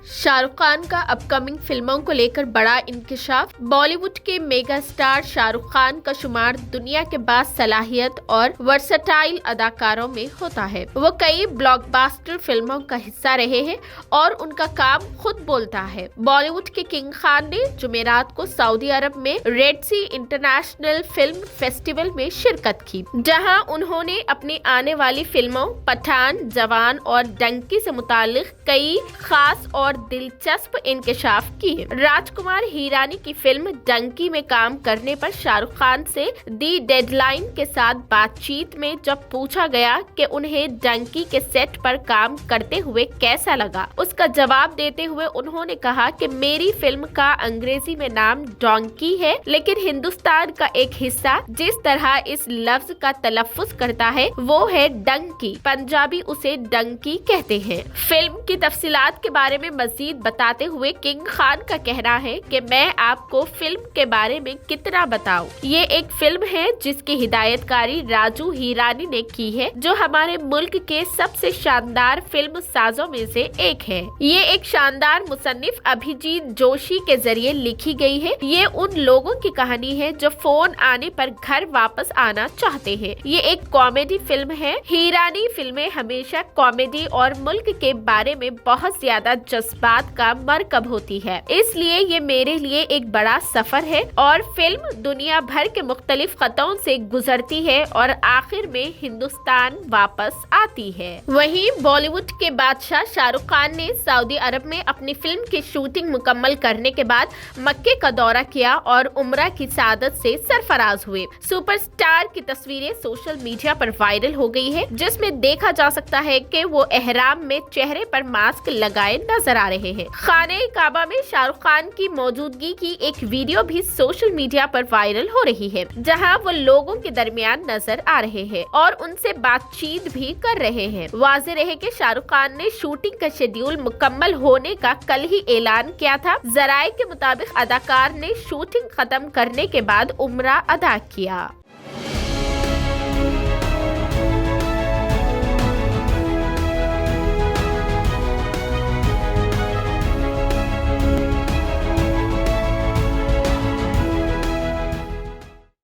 शाहरुख खान का अपकमिंग फिल्मों को लेकर बड़ा इंकशाफ। बॉलीवुड के मेगा स्टार शाहरुख खान का शुमार दुनिया के बासलाहियत और वर्सटाइल अदाकारों में होता है। वो कई ब्लॉकबस्टर फिल्मों का हिस्सा रहे हैं और उनका काम खुद बोलता है। बॉलीवुड के किंग खान ने जुमेरात को सऊदी अरब में रेड सी इंटरनेशनल फिल्म फेस्टिवल में शिरकत की, जहां उन्होंने अपनी आने वाली फिल्मों पठान, जवान और डंकी से मुतालिक कई खास और दिलचस्प इंकशाफ किए। राजकुमार हिरानी की फिल्म डंकी में काम करने पर शाहरुख खान से दी डेडलाइन के साथ बातचीत में जब पूछा गया कि उन्हें डंकी के सेट पर काम करते हुए कैसा लगा, उसका जवाब देते हुए उन्होंने कहा कि मेरी फिल्म का अंग्रेजी में नाम डोंकी है, लेकिन हिंदुस्तान का एक हिस्सा जिस तरह इस लफ्ज का तलफ्फुज करता है वो है डंकी। पंजाबी उसे डंकी कहते हैं। फिल्म की तफसीलात के बारे में मजीद बताते हुए किंग खान का कहना है कि मैं आपको फिल्म के बारे में कितना बताऊं। ये एक फिल्म है जिसकी हिदायतकारी राजू हिरानी ने की है, जो हमारे मुल्क के सबसे शानदार फिल्म साजों में से एक है। ये एक शानदार मुसन्निफ अभिजीत जोशी के जरिए लिखी गई है। ये उन लोगों की कहानी है जो फोन आने पर घर वापस आना चाहते हैं। ये एक कॉमेडी फिल्म है। हिरानी फिल्में हमेशा कॉमेडी और मुल्क के बारे में बहुत ज्यादा जज्बात का मरकब होती है, इसलिए ये मेरे लिए एक बड़ा सफर है और फिल्म दुनिया भर के मुख्तलिफ खतों से गुजरती है और आखिर में हिंदुस्तान वापस आती है। वहीं बॉलीवुड के बादशाह शाहरुख खान ने सऊदी अरब में अपनी फिल्म की शूटिंग मुकम्मल करने के बाद मक्के का दौरा किया और उम्रा की सादत से सरफराज हुए। सुपरस्टार की तस्वीरें सोशल मीडिया पर वायरल हो गई है, जिसमें देखा जा सकता है कि वो एहराम में चेहरे पर मास्क लगाए नजर आ रहे हैं। खाने काबा में शाहरुख खान की मौजूदगी की एक वीडियो भी सोशल मीडिया पर वायरल हो रही है, जहां वो लोगों के दरमियान नजर आ रहे हैं और उनसे बातचीत भी कर रहे हैं। वाज़ेह रहे कि शाहरुख खान ने शूटिंग का शेड्यूल मुकम्मल होने का कल ही ऐलान किया था। जराये के मुताबिक अदाकार ने शूटिंग खत्म करने के बाद उम्रा अदा किया।